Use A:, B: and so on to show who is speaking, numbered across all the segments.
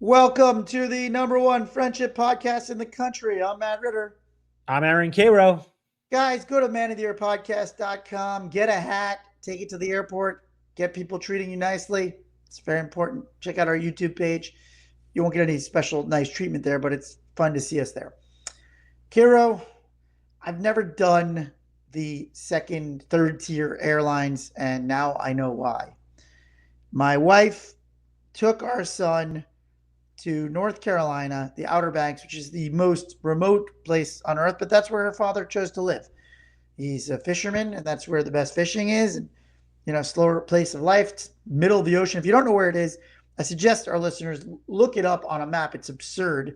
A: Welcome to the number one friendship podcast in the country. I'm Matt Ritter.
B: I'm Aaron Karo.
A: Guys, go to manoftheyearpodcast.com, get a hat, take it to the airport, get people treating you nicely. It's very important. Check out our YouTube page. You won't get any special nice treatment there, but it's fun to see us there. Kiro, I've never done the second, third tier airlines, and now I know why. My wife took our son to North Carolina, the Outer Banks, which is the most remote place on earth, but that's where her father chose to live. He's a fisherman, and that's where the best fishing is. And, slower place of life, middle of the ocean. If you don't know where it is, I suggest our listeners look it up on a map. It's absurd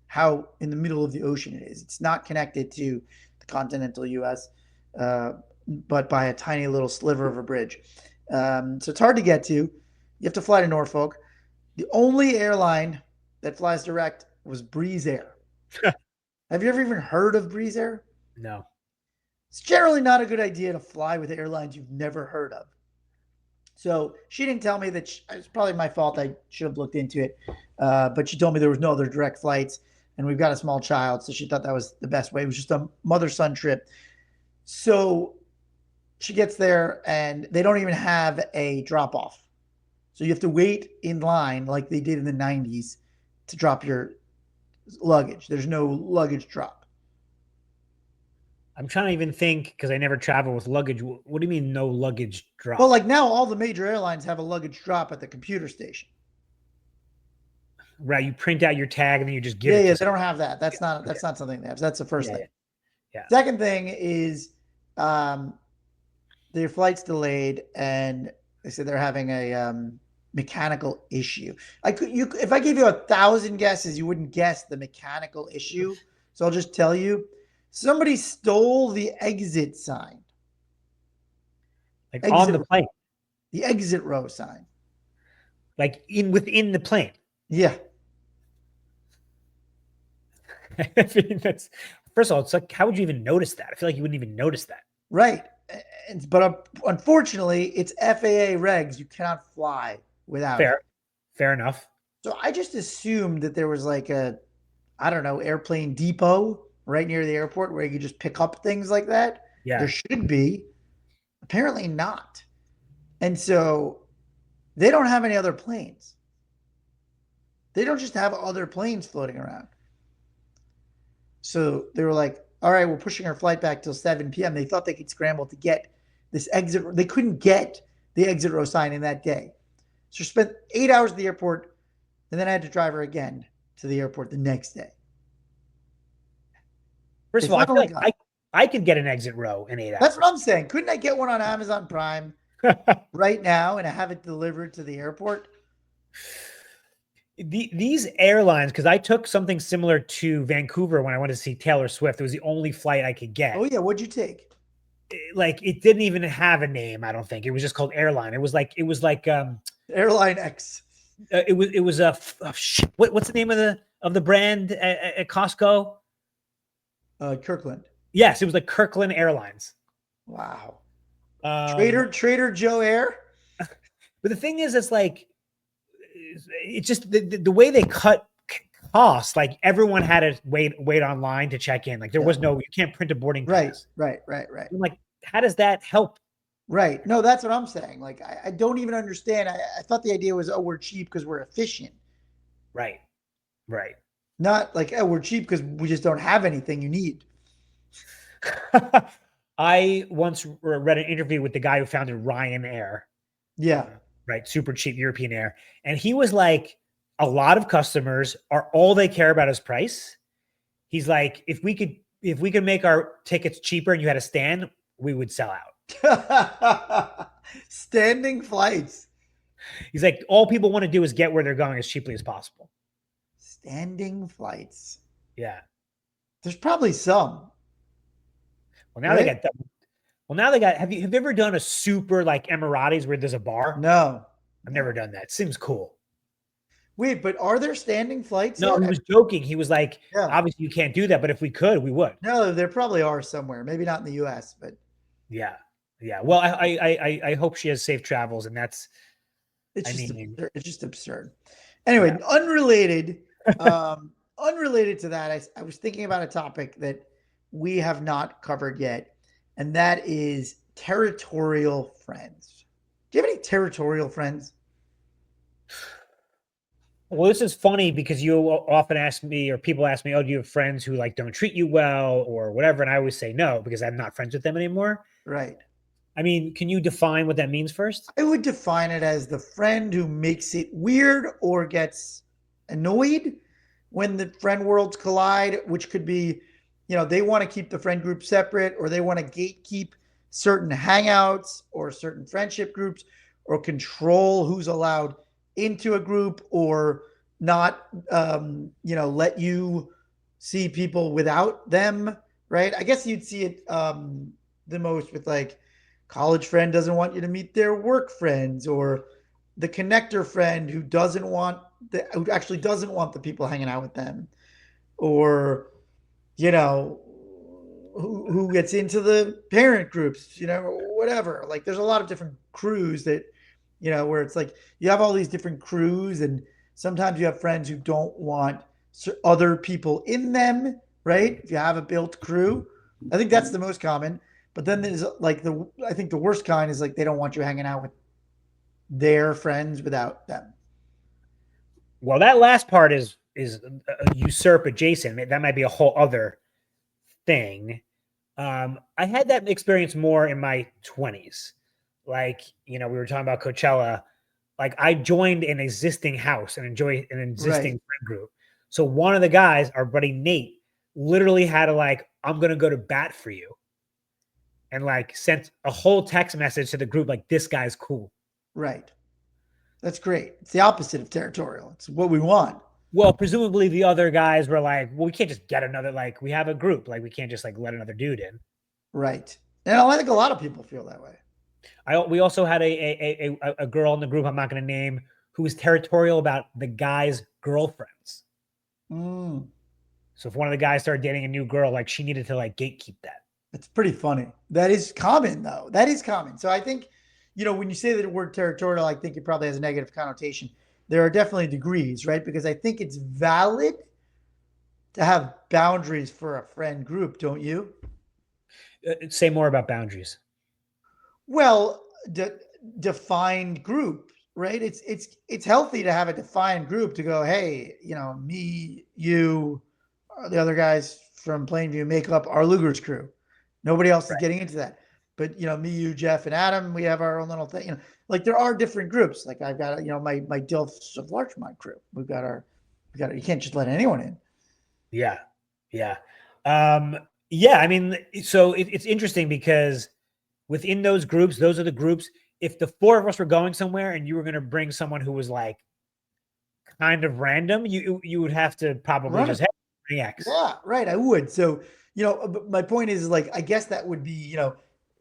A: how in the middle of the ocean it is. It's not connected to the continental U.S., but by a tiny little sliver of a bridge. So it's hard to get to. You have to fly to Norfolk. The only airline that flies direct was Breeze Air. Have you ever even heard of Breeze Air?
B: No.
A: It's generally not a good idea to fly with airlines you've never heard of. So she didn't tell me that. It's probably my fault. I should have looked into it. But she told me there was no other direct flights, and we've got a small child, so she thought that was the best way. It was just a mother-son trip. So she gets there, and they don't even have a drop-off. So you have to wait in line like they did in the 90s to drop your luggage. There's no luggage drop.
B: I'm trying to even think because I never travel with luggage. What do you mean no luggage drop?
A: Well, like now all the major airlines have a luggage drop at the computer station.
B: Right, you print out your tag and then you just give
A: Yeah,
B: it.
A: yeah, they don't have that. That's not something they have. That's the first thing.
B: Yeah.
A: Second thing is their flight's delayed, and they said they're having a mechanical issue. If I gave you 1,000 guesses, you wouldn't guess the mechanical issue. So I'll just tell you, somebody stole the exit sign.
B: Like on the plane.
A: The exit row sign.
B: Like within the plane.
A: Yeah.
B: I mean, that's first of all, it's like, how would you even notice that? I feel like you wouldn't even notice that.
A: Right. But unfortunately, it's FAA regs. You cannot fly without it.
B: Fair enough.
A: So I just assumed that there was like airplane depot right near the airport where you could just pick up things like that.
B: Yeah.
A: There should be. Apparently not. And so they don't have any other planes. They don't just have other planes floating around. So they were like, all right, we're pushing our flight back till 7 p.m. They thought they could scramble to get this exit. They couldn't get the exit row sign in that day. So she spent 8 hours at the airport, and then I had to drive her again to the airport the next day.
B: First of all, I feel like I could get an exit row in 8 hours.
A: That's what I'm saying. Couldn't I get one on Amazon Prime right now and have it delivered to the airport?
B: These airlines, because I took something similar to Vancouver when I went to see Taylor Swift. It was the only flight I could get.
A: Oh, yeah. What'd you take?
B: Like, it didn't even have a name, I don't think. It was just called Airline. It was like
A: Airline X.
B: It was what's the name of the brand at Costco?
A: Kirkland.
B: Yes, it was like Kirkland Airlines.
A: Wow. Trader Joe Air.
B: But the thing is, it's like, it's just the way they cut costs. Like, everyone had to wait online to check in. Like, there was no, you can't print a boarding pass.
A: Right.
B: I'm like, how does that help?
A: Right. No, that's what I'm saying. Like, I don't even understand. I thought the idea was, we're cheap because we're efficient.
B: Right.
A: Not like, we're cheap because we just don't have anything you need.
B: I once read an interview with the guy who founded Ryanair.
A: Yeah.
B: Right. Super cheap European air. And he was like, a lot of customers are all they care about is price. He's like, if we could make our tickets cheaper and you had a stand, we would sell out.
A: Standing flights.
B: He's like, all people want to do is get where they're going as cheaply as possible.
A: Standing flights.
B: Yeah.
A: There's probably some.
B: Well, now they got that. Well, now they got, have you ever done a super like Emiratis where there's a bar?
A: No.
B: I've never done that. Seems cool.
A: Wait, but are there standing flights?
B: No, he was joking. He was like,
A: yeah.
B: Obviously you can't do that, but if we could, we would.
A: No, there probably are somewhere. Maybe not in the US, but.
B: Yeah. Well, I hope she has safe travels, and that's,
A: it's just absurd. Anyway, unrelated to that, I was thinking about a topic that we have not covered yet, and that is territorial friends. Do you have any territorial friends?
B: Well, this is funny because you often ask me, or people ask me, "Oh, do you have friends who like don't treat you well or whatever?" And I always say no because I'm not friends with them anymore.
A: Right.
B: I mean, can you define what that means first?
A: I would define it as the friend who makes it weird or gets annoyed when the friend worlds collide, which could be, they want to keep the friend group separate, or they want to gatekeep certain hangouts or certain friendship groups, or control who's allowed into a group, or not, let you see people without them, right? I guess you'd see it the most with like college friend doesn't want you to meet their work friends, or the connector friend who actually doesn't want the people hanging out with them, or you know who gets into the parent groups, whatever. Like there's a lot of different crews that, where it's like you have all these different crews, and sometimes you have friends who don't want other people in them, right? If you have a built crew, I think that's the most common. But then there's like I think the worst kind is like they don't want you hanging out with their friends without them.
B: Well, that last part is usurp adjacent. That might be a whole other thing. I had that experience more in my 20s. Like, we were talking about Coachella. Like, I joined an existing house and enjoy an existing
A: Right.
B: friend group. So one of the guys, our buddy Nate, literally had to like, I'm gonna go to bat for you, and like sent a whole text message to the group like, this guy's cool.
A: Right. That's great. It's the opposite of territorial. It's what we want.
B: Well, presumably the other guys were like, well, we can't just get another, like, we have a group, like we can't just like let another dude in.
A: Right. And I think a lot of people feel that way.
B: We also had a girl in the group I'm not going to name who was territorial about the guy's girlfriends.
A: Mm.
B: So if one of the guys started dating a new girl, like she needed to like gatekeep that.
A: It's pretty funny. That is common, though. That is common. So I think, when you say the word territorial, I think it probably has a negative connotation. There are definitely degrees, right? Because I think it's valid to have boundaries for a friend group, don't you?
B: Say more about boundaries.
A: Well, defined group, right? It's healthy to have a defined group to go, hey, me, you, the other guys from Plainview make up our Luger's crew. Nobody else is
B: Right.
A: getting into that. But me, you, Jeff, and Adam, we have our own little thing. Like there are different groups. Like I've got my Dilfs of Larchmont crew. You can't just let anyone in.
B: Yeah. Yeah. Yeah. I mean, so it's interesting because within those groups, those are the groups. If the four of us were going somewhere and you were going to bring someone who was like kind of random, you would have to probably just
A: Right.
B: have X.
A: Yeah, right. I would. So, but my point is like, I guess that would be,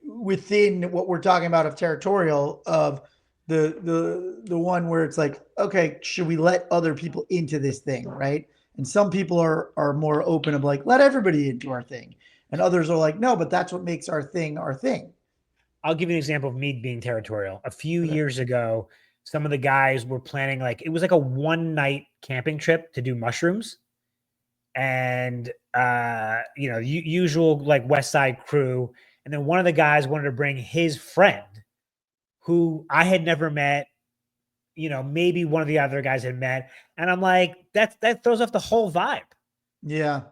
A: within what we're talking about of territorial, of the one where it's like, okay, should we let other people into this thing, right? And some people are more open of like, let everybody into our thing. And others are like, no, but that's what makes our thing our thing.
B: I'll give you an example of me being territorial. A few
A: Okay.
B: years ago, some of the guys were planning like it was like a one night camping trip to do mushrooms. And usual like West Side crew. And then one of the guys wanted to bring his friend who I had never met, maybe one of the other guys had met. And I'm like, that throws off the whole vibe.
A: Yeah.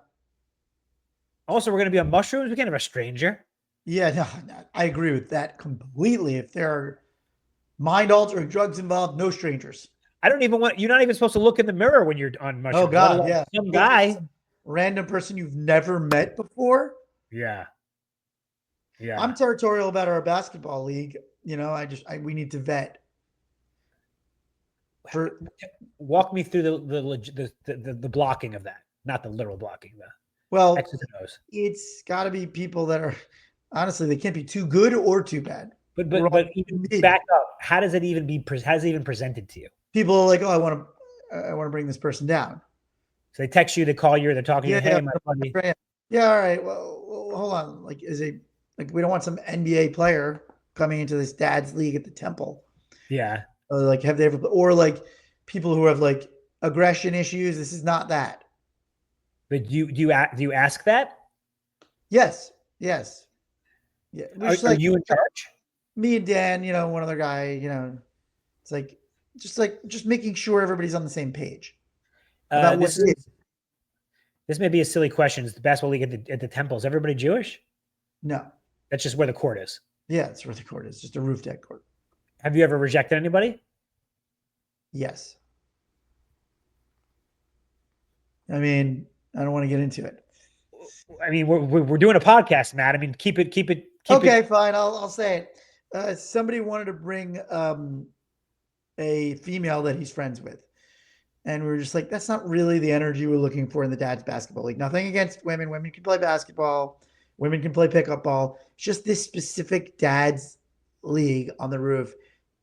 B: Also, we're going to be on mushrooms. We can't have a stranger.
A: Yeah. No, I agree with that completely. If there are mind altering drugs involved, no strangers.
B: I don't even want, you're not even supposed to look in the mirror when you're on
A: Oh
B: mushrooms, let
A: God,
B: alone
A: yeah.
B: some guy.
A: Random person you've never met before.
B: Yeah.
A: I'm
B: Yeah.
A: territorial about our basketball league. We need to vet for.
B: Walk me through the blocking of that, not the literal blocking, the
A: Well,
B: X's and O's.
A: it's got to be people that are honestly they can't be too good or too bad.
B: But
A: We're
B: but
A: all
B: but even
A: mid.
B: back up. How does it even be? How does it even presented to you?
A: People are like, oh, I want to bring this person down.
B: So they text you, they call you, they're talking to
A: Yeah,
B: you.
A: yeah,
B: Hey, my buddy.
A: yeah. All right. Well, hold on. Like, we don't want some NBA player coming into this dad's league at the Temple.
B: Yeah.
A: Like, have they ever, or like people who have like aggression issues. This is not that.
B: But do you ask that?
A: Yes, yes, yeah. We're just
B: Are
A: like
B: you in charge?
A: me and Dan, one other guy. It's just making sure everybody's on the same page
B: Uh,
A: about what
B: this
A: it is.
B: is this may be a silly question. Is the basketball league at the temple? Is everybody Jewish?
A: No,
B: That's just where the court is.
A: yeah, it's where the court is. Just a roof deck court.
B: Have you ever rejected anybody?
A: Yes. I mean, I don't want to get into it.
B: I mean, we're doing a podcast, Matt. I mean, keep it.
A: Okay, fine. I'll say it. Somebody wanted to bring a female that he's friends with. And we were just like, that's not really the energy we're looking for in the dad's basketball league. Nothing against women. Women can play basketball. Women can play pickup ball. It's just this specific dad's league on the roof.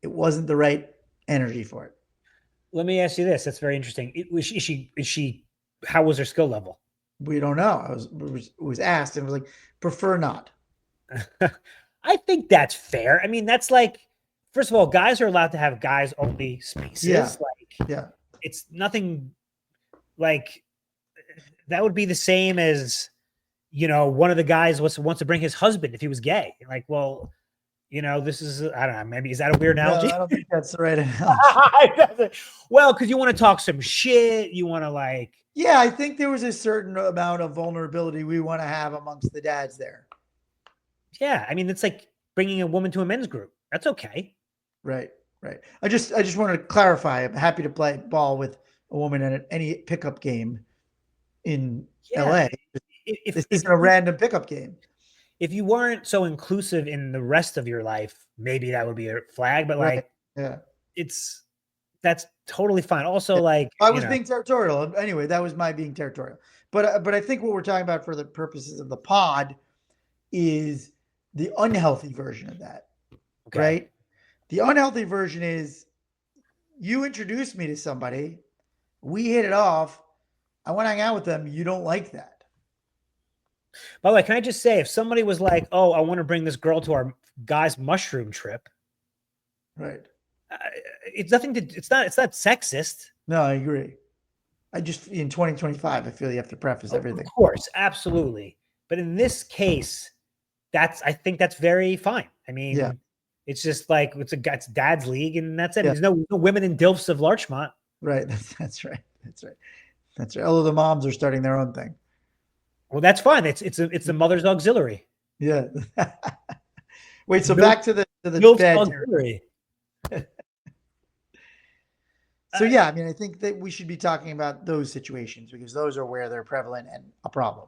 A: It wasn't the right energy for it.
B: Let me ask you this. That's very interesting. Is she? How was her skill level?
A: We don't know. I was asked and was like, prefer not.
B: I think that's fair. I mean, that's like, first of all, guys are allowed to have guys only spaces.
A: Yeah.
B: Like,
A: Yeah.
B: it's nothing like that would be the same as, one of the guys wants to bring his husband if he was gay. Like, well, this is, I don't know, maybe, is that a weird analogy?
A: No, I don't think that's the right analogy.
B: Well, because you want to talk some shit. You want to like.
A: Yeah, I think there was a certain amount of vulnerability we want to have amongst the dads there.
B: Yeah. I mean, it's like bringing a woman to a men's group. That's okay.
A: Right. Right. I just wanted to clarify. I'm happy to play ball with a woman at any pickup game in LA. This isn't a random pickup game.
B: If you weren't so inclusive in the rest of your life, maybe that would be a flag. But like,
A: yeah,
B: that's totally fine. Also, like,
A: I was being territorial. Anyway, that was my being territorial. But I think what we're talking about for the purposes of the pod is the unhealthy version of that. Okay. Right? The unhealthy version is you introduced me to somebody, we hit it off, I want to hang out with them. You don't like that.
B: By the way, can I just say, if somebody was like, "Oh, I want to bring this girl to our guy's mushroom trip,"
A: right?
B: It's nothing to. It's not sexist.
A: No, I agree. I just in 2025, I feel you have to preface everything.
B: Of course, absolutely. But in this case, I think that's very fine. I mean, yeah. It's just like it's dad's league, and that's it. Yeah. There's no women in Dilfs of Larchmont.
A: Right. That's right. That's right. Although the moms are starting their own thing.
B: Well, that's fine. It's the mother's auxiliary.
A: Yeah. Wait. So back to the bed auxiliary. So yeah, I mean, I think that we should be talking about those situations because those are where they're prevalent and a problem.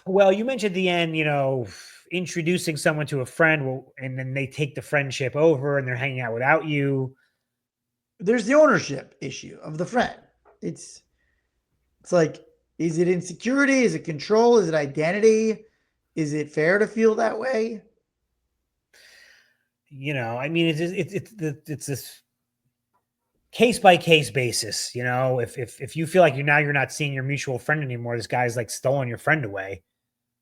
B: Well, you mentioned at the end, introducing someone to a friend, and then they take the friendship over and they're hanging out without you.
A: There's the ownership issue of the friend. It's like, is it insecurity? Is it control? Is it identity? Is it fair to feel that way?
B: I mean, it's this case by case basis. If you feel like you're not seeing your mutual friend anymore, this guy's like stolen your friend away.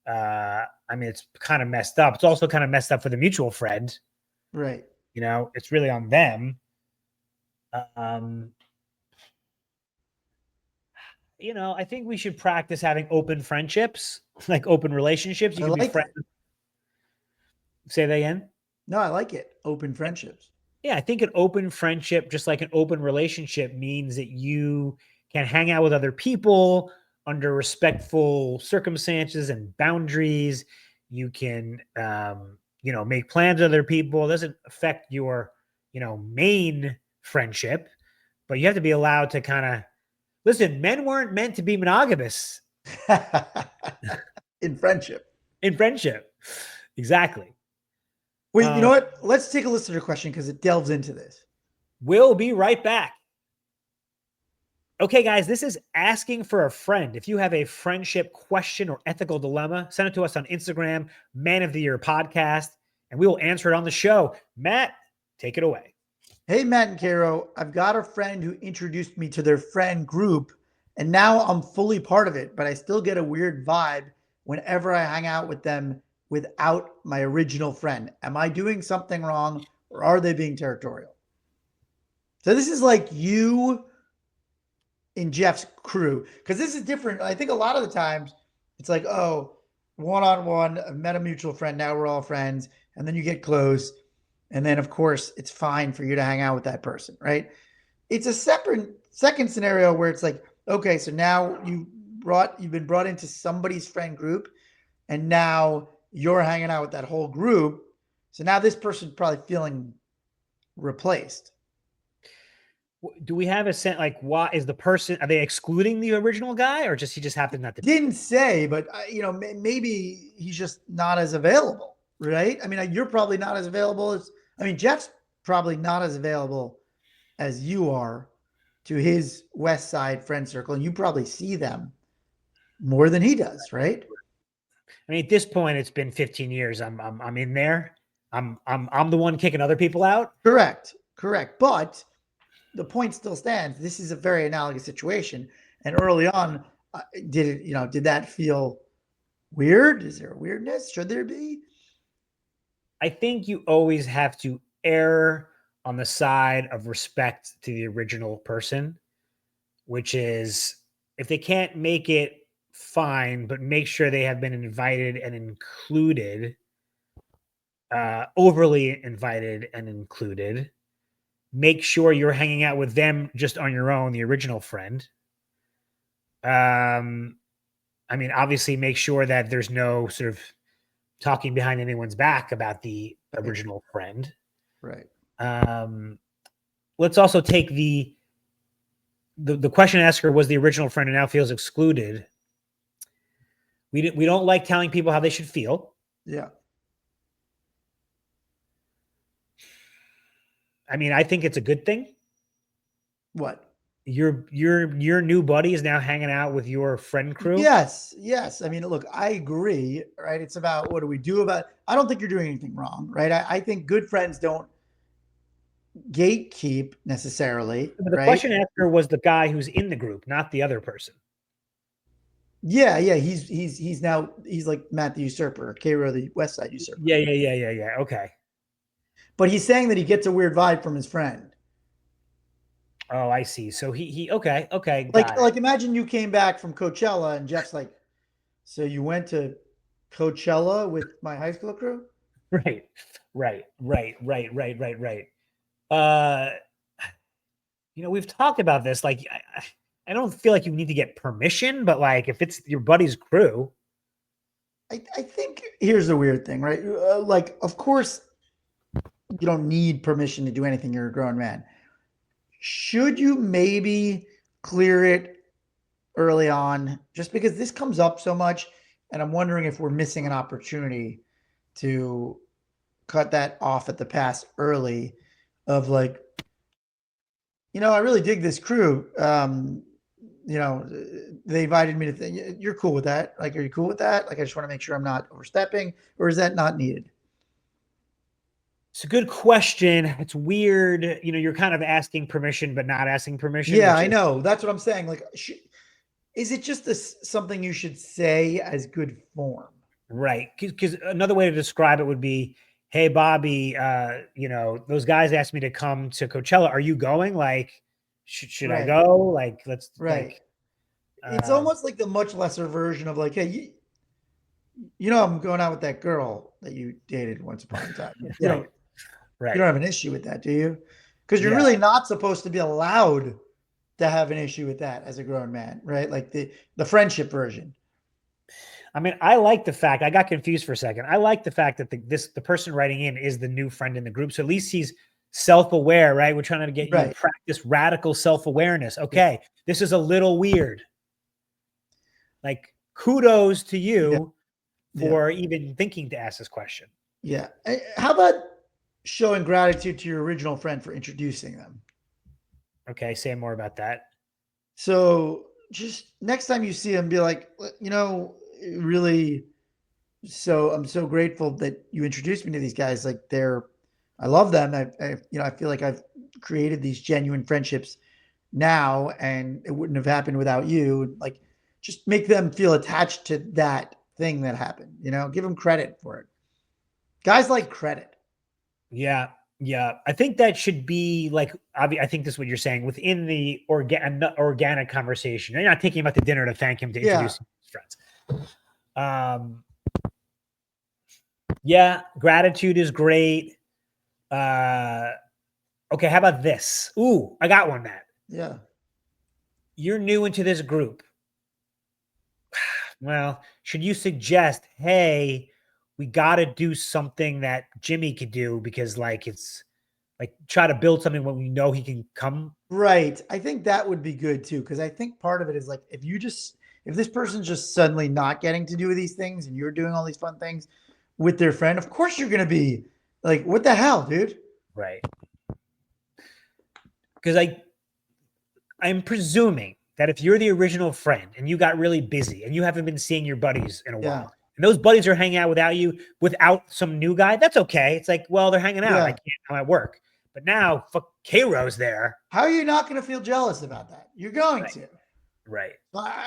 B: I mean, it's kind of messed up. It's also kind of messed up for the mutual friend.
A: Right.
B: It's really on them. I think we should practice having open friendships, like open relationships. You can be friends. Say that again.
A: No, I like it. Open friendships.
B: Yeah, I think an open friendship, just like an open relationship, means that you can hang out with other people under respectful circumstances and boundaries. You can, make plans with other people. It doesn't affect your, main friendship, but you have to be allowed to kind of listen. Men weren't meant to be monogamous
A: in friendship.
B: Exactly.
A: Wait, you know what? Let's take a listen to the question because it delves into this.
B: We'll be right back. Okay, guys, this is asking for a friend. If you have a friendship question or ethical dilemma, send it to us on Instagram, Man of the Year Podcast, and we will answer it on the show. Matt, take it away.
A: Hey, Matt and Karo, I've got a friend who introduced me to their friend group, and now I'm fully part of it, but I still get a weird vibe whenever I hang out with them without my original friend. Am I doing something wrong, or are they being territorial? So this is like you in Jeff's crew, because this is different. I think a lot of the times it's like, oh, one on one, I met a mutual friend. Now we're all friends, and then you get close, and then of course it's fine for you to hang out with that person, right? It's a separate second scenario where it's like, okay, so now you've been brought into somebody's friend group, and now you're hanging out with that whole group. So now this person's probably feeling replaced.
B: Do we have a sense like why is the person are they excluding the original guy or just he just happened not to be?
A: Didn't say, but maybe he's just not as available, right? I mean, you're probably not as available as. I mean, Jeff's probably not as available as you are to his West Side friend circle, and you probably see them more than he does, right?
B: I mean, at this point, it's been 15 years. I'm in there. I'm the one kicking other people out.
A: Correct, correct. But the point still stands. This is a very analogous situation, and early on, did that feel weird? Is there a weirdness? Should there be?
B: I think you always have to err on the side of respect to the original person, which is if they can't make it, fine, but make sure they have been invited and included, overly invited and included. Make sure you're hanging out with them just on your own, the original friend. I mean, obviously, make sure that there's no sort of talking behind anyone's back about the original friend.
A: Right.
B: Let's also take the question asker was the original friend and now feels excluded. We don't like telling people how they should feel.
A: Yeah.
B: I mean, I think it's a good thing.
A: What?
B: Your new buddy is now hanging out with your friend crew.
A: Yes, yes. I mean, look, I agree, right? It's about what do we do about. I don't think you're doing anything wrong, right? I think good friends don't gatekeep necessarily,
B: But the
A: right?
B: question asker was the guy who's in the group, not the other person.
A: Yeah, yeah. He's now he's like Matt the Usurper, Karo the West Side Usurper.
B: Yeah. Okay.
A: But he's saying that he gets a weird vibe from his friend.
B: Oh, I see. So he okay.
A: Like imagine you came back from Coachella and Jeff's like, so you went to Coachella with my high school crew?
B: Right. Uh, we've talked about this. Like, I don't feel like you need to get permission, but like, if it's your buddy's crew,
A: I think here's the weird thing, right? Like, of course, you don't need permission to do anything. You're a grown man. Should you maybe clear it early on, just because this comes up so much, and I'm wondering if we're missing an opportunity to cut that off at the pass early, of like, I really dig this crew. They invited me to. You're cool with that? Like, are you cool with that? Like, I just want to make sure I'm not overstepping, or is that not needed?
B: it's a good question. It's weird. You're kind of asking permission, but not asking permission.
A: Yeah, I know. That's what I'm saying. Like, is it just something you should say as good form?
B: Right. Because another way to describe it would be, hey, Bobby, those guys asked me to come to Coachella. Are you going? Like, should I go? Like, let's
A: right. It's almost like the much lesser version of like, hey, I'm going out with that girl that you dated once upon a time.
B: Right.
A: You don't have an issue with that, do you? Because you're really not supposed to be allowed to have an issue with that as a grown man, right? Like the friendship version.
B: I mean, I like the fact I got confused for a second. I like the fact that the person writing in is the new friend in the group. So at least he's self-aware, right? We're trying to get you to practice radical self-awareness. Okay, this is a little weird. Like, kudos to you for even thinking to ask this question.
A: Yeah. How about showing gratitude to your original friend for introducing them?
B: Okay, say more about that.
A: So just next time you see them, be like, really, so I'm so grateful that you introduced me to these guys. Like, I love them. I feel like I've created these genuine friendships now, and it wouldn't have happened without you. Like, just make them feel attached to that thing that happened. Give them credit for it. Guys like credit.
B: Yeah. Yeah, I think that should be like, I think this is what you're saying within the organic conversation. You're not taking him out to dinner to thank him to
A: Yeah.
B: introduce his friends. Um, yeah, gratitude is great. Okay, how about this? Ooh, I got one, Matt.
A: Yeah.
B: You're new into this group. Well, should you suggest, hey, we got to do something that Jimmy could do because, like, it's like try to build something when we know he can come.
A: Right. I think that would be good too. Cause I think part of it is like, if this person's just suddenly not getting to do these things and you're doing all these fun things with their friend, of course you're going to be like, what the hell, dude?
B: Right. Because I'm presuming that if you're the original friend and you got really busy and you haven't been seeing your buddies in a
A: Yeah.
B: while, and those buddies are hanging out without you, without some new guy, that's okay. It's like, well, they're hanging out. I
A: Yeah.
B: can't. I'm at work. But now, fuck, Karo's there.
A: How are you not going to feel jealous about that? You're going
B: Right.
A: to.
B: Right.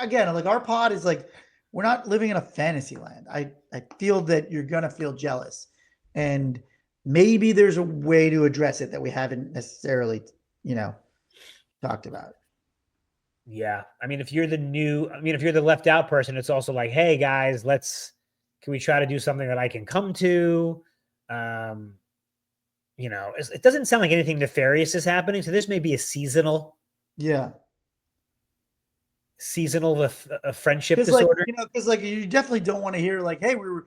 A: Again, like our pod is like, we're not living in a fantasy land. I feel that you're going to feel jealous. And maybe there's a way to address it that we haven't necessarily, talked about.
B: Yeah. I mean, if you're the left out person, it's also like, hey guys, can we try to do something that I can come to? Um, it doesn't sound like anything nefarious is happening. So this may be a
A: Yeah.
B: seasonal a friendship
A: Because like,
B: disorder.
A: because like you definitely don't want to hear like, hey, you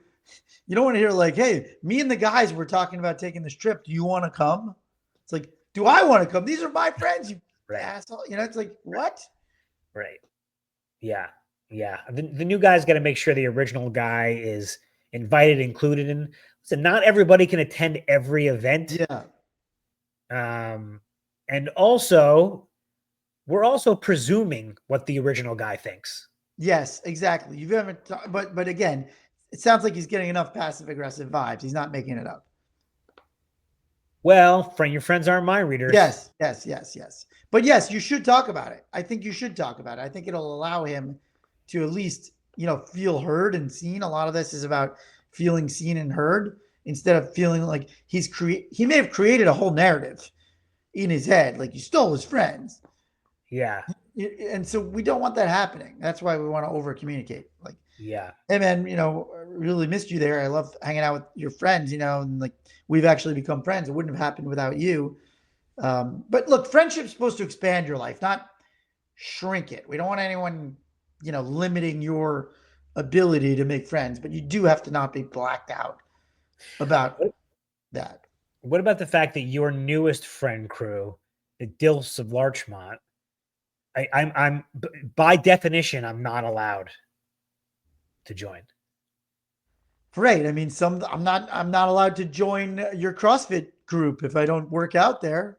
A: don't want to hear like, hey, me and the guys were talking about taking this trip. Do you want to come? It's like, do I want to come? These are my friends, you
B: Right.
A: asshole. It's like, what?
B: Right. Yeah. Yeah. The new guy's got to make sure the original guy is invited, included in. So not everybody can attend every event.
A: Yeah.
B: And also, we're also presuming what the original guy thinks.
A: Yes, exactly. You haven't, but again, it sounds like he's getting enough passive aggressive vibes. He's not making it up.
B: Well, your friends aren't mind readers.
A: Yes. But yes, you should talk about it. I think you should talk about it. I think it'll allow him to at least, feel heard and seen. A lot of this is about feeling seen and heard instead of feeling like he may have created a whole narrative in his head, like you stole his friends.
B: Yeah.
A: And so we don't want that happening. That's why we want to over communicate. Like,
B: yeah,
A: hey man, really missed you there. I love hanging out with your friends, and like we've actually become friends. It wouldn't have happened without you. But look, friendship's supposed to expand your life, not shrink it. We don't want anyone, limiting your ability to make friends, but you do have to not be blacked out about that.
B: What about the fact that your newest friend crew, the Dilfs of Larchmont, I'm by definition, I'm not allowed to join.
A: Right. I mean, I'm not allowed to join your CrossFit group if I don't work out there.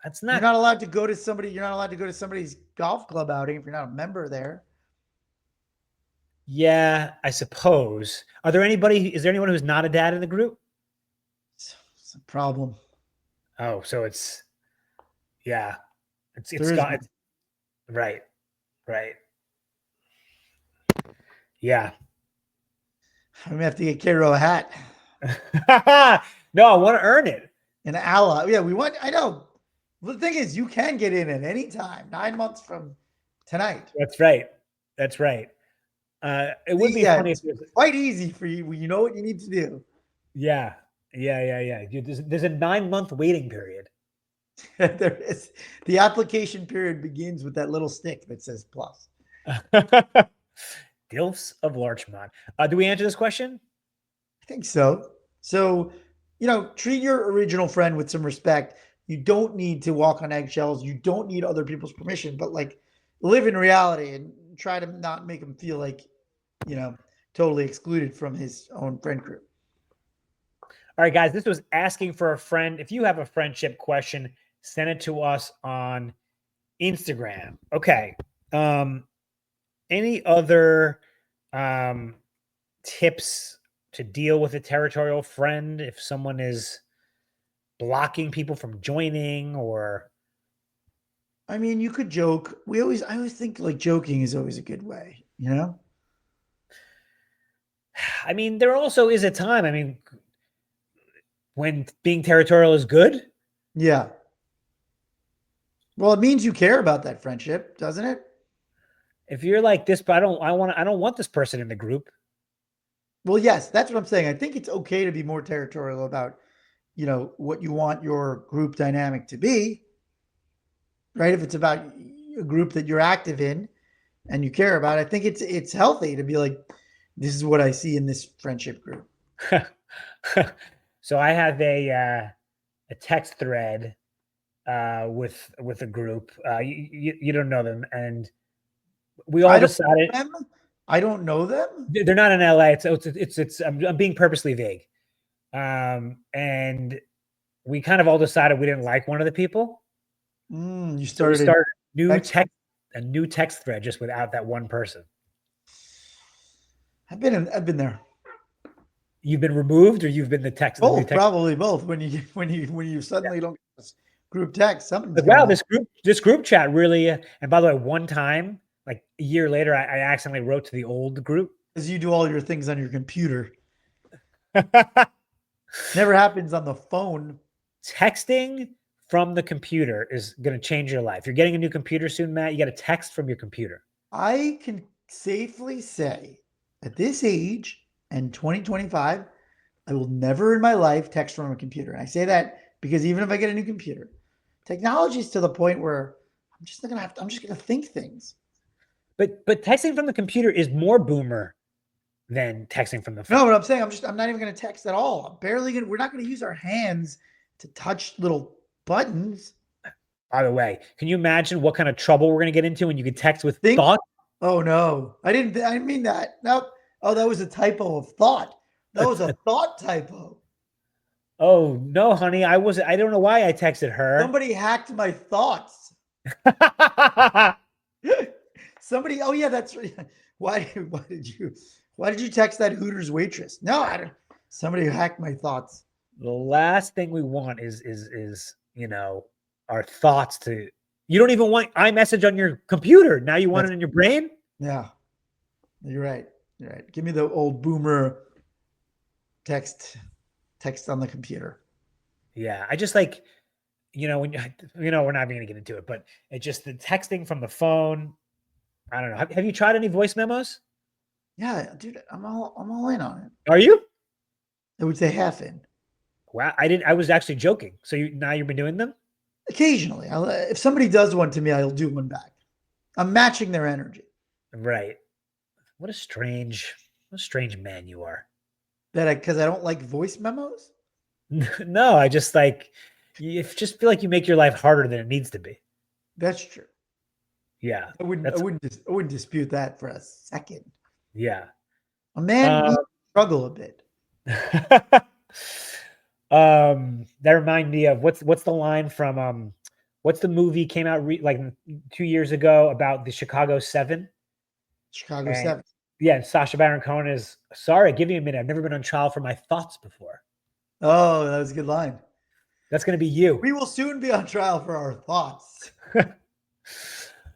B: That's
A: You're
B: not.
A: not allowed to go to somebody's golf club outing if you're not a member there.
B: Yeah, I suppose. Is there anyone who's not a dad in the group?
A: It's a problem.
B: Oh, so it's yeah. It's right. Right. Yeah.
A: I'm gonna have to get Karo a hat.
B: No, I want to earn it.
A: An ally. Yeah, I know. The thing is, you can get in at any time, 9 months from tonight.
B: That's right. That's right. It would be funny.
A: It's quite easy for you. You know what you need to do.
B: Yeah. There's a 9-month waiting period.
A: There is. The application period begins with that little stick that says plus.
B: Dilfs of Larchmont. Do we answer this question?
A: I think so. So, treat your original friend with some respect. You don't need to walk on eggshells. You don't need other people's permission, but like live in reality and try to not make him feel like, totally excluded from his own friend group.
B: All right, guys, this was asking for a friend. If you have a friendship question, send it to us on Instagram. Okay. Any other tips to deal with a territorial friend if someone is blocking people from joining? Or
A: I mean, you could joke. I always think like joking is always a good way,
B: I mean, there also is a time. I mean, when being territorial is good.
A: Yeah. Well, it means you care about that friendship, doesn't it?
B: If you're like this, but I don't want this person in the group.
A: Well, yes, that's what I'm saying. I think it's okay to be more territorial about, what you want your group dynamic to be, right? If it's about a group that you're active in and you care about, I think it's healthy to be like, this is what I see in this friendship group.
B: So I have a text thread with a group. You don't know them, and we all
A: I don't
B: decided
A: know them. I don't know them.
B: they're not in LA. It's I'm being purposely vague. And we kind of all decided we didn't like one of the people,
A: You
B: so we
A: started
B: started
A: text.
B: a new text thread just without that one person.
A: I've been there.
B: You've been removed, or you've been the new
A: Both,
B: text.
A: probably both. When you suddenly don't get this group text, something's
B: Like,
A: going
B: wow,
A: on.
B: this group chat really. And by the way, one time, like a year later, I accidentally wrote to the old group.
A: Because you do all your things on your computer. Never happens on the phone.
B: Texting from the computer is going to change your life. You're getting a new computer soon, Matt. You got a text from your computer.
A: I can safely say at this age and 2025, I will never in my life text from a computer. And I say that because even if I get a new computer, technology is to the point where I'm just gonna think things.
B: But texting from the computer is more boomer than texting from the phone.
A: No, what I'm saying, I'm not even gonna text at all. We're not gonna use our hands to touch little buttons.
B: By the way, can you imagine what kind of trouble we're going to get into when you can text with thought?
A: Oh no, I didn't mean that. Nope. Oh, that was a typo of thought. That was a thought typo.
B: Oh no, honey, I don't know why I texted her.
A: Somebody hacked my thoughts. Somebody, oh yeah, that's right. Why did you text that Hooters waitress? No, I don't. Somebody hacked my thoughts.
B: The last thing we want is our thoughts to. You don't even want iMessage on your computer. Now you want it in your brain?
A: Yeah. You're right. You're right. Give me the old boomer text on the computer.
B: Yeah. I just like, when we're not even gonna get into it, but it just the texting from the phone. I don't know. Have you tried any voice memos?
A: Yeah, dude, I'm all in on it.
B: Are you?
A: I would say half in.
B: Wow, I was actually joking. So now you've been doing them?
A: Occasionally, if somebody does one to me, I'll do one back. I'm matching their energy.
B: Right. What a strange man you are.
A: Because I don't like voice memos.
B: No, I just just feel like you make your life harder than it needs to be.
A: That's true.
B: Yeah,
A: I wouldn't dispute that for a second.
B: Yeah,
A: a man needs to struggle a bit.
B: That remind me of what's the line from what's the movie came out like 2 years ago about the Chicago 7?
A: Chicago 7.
B: Yeah, and Sacha Baron Cohen is sorry. Give me a minute. I've never been on trial for my thoughts before.
A: Oh, that was a good line.
B: That's going to be you.
A: We will soon be on trial for our thoughts.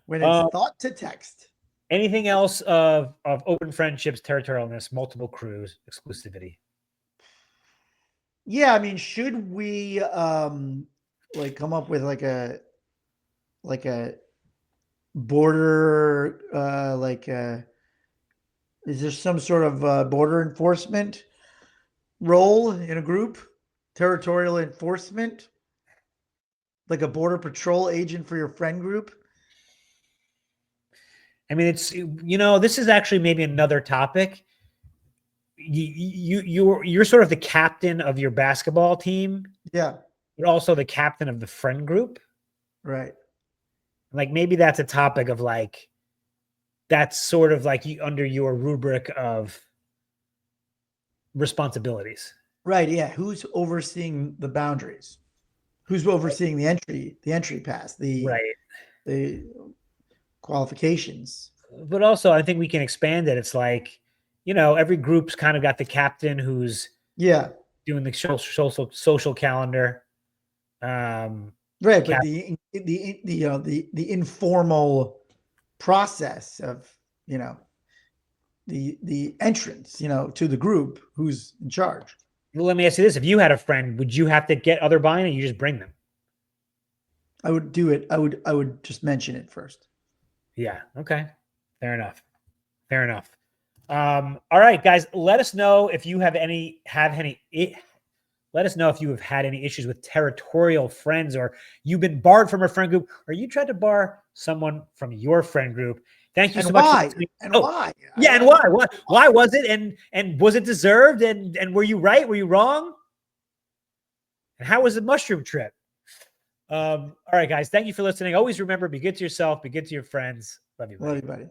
A: When it's thought to text.
B: Anything else of open friendships, territorialness, multiple crews, exclusivity?
A: Yeah, I mean, should we come up with like a border is there some sort of border enforcement role in a group? Territorial enforcement? Like a border patrol agent for your friend group?
B: I mean, it's this is actually maybe another topic. You're sort of the captain of your basketball team.
A: Yeah.
B: But also the captain of the friend group.
A: Right.
B: Like maybe that's a topic of that's sort of like under your rubric of responsibilities.
A: Right. Yeah. Who's overseeing the boundaries? Who's overseeing the entry pass, the qualifications?
B: But also I think we can expand it. It's like, every group's kind of got the captain who's doing the social calendar.
A: Right, but the informal process of the entrance to the group, who's in charge.
B: Well, let me ask you this: if you had a friend, would you have to get other buy-in, or you just bring them?
A: I would do it. I would just mention it first.
B: Yeah. Okay. Fair enough. Fair enough. All right, guys. Let us know if you let us know if you have had any issues with territorial friends, or you've been barred from a friend group, or you tried to bar someone from your friend group. Thank you
A: And
B: so much for
A: why?
B: listening.
A: And
B: Oh,
A: why?
B: yeah, and why? Why was it? And was it deserved? And were you right? Were you wrong? And how was the mushroom trip? All right, guys. Thank you for listening. Always remember, be good to yourself, be good to your friends. Love you,
A: Love
B: buddy.
A: you, buddy.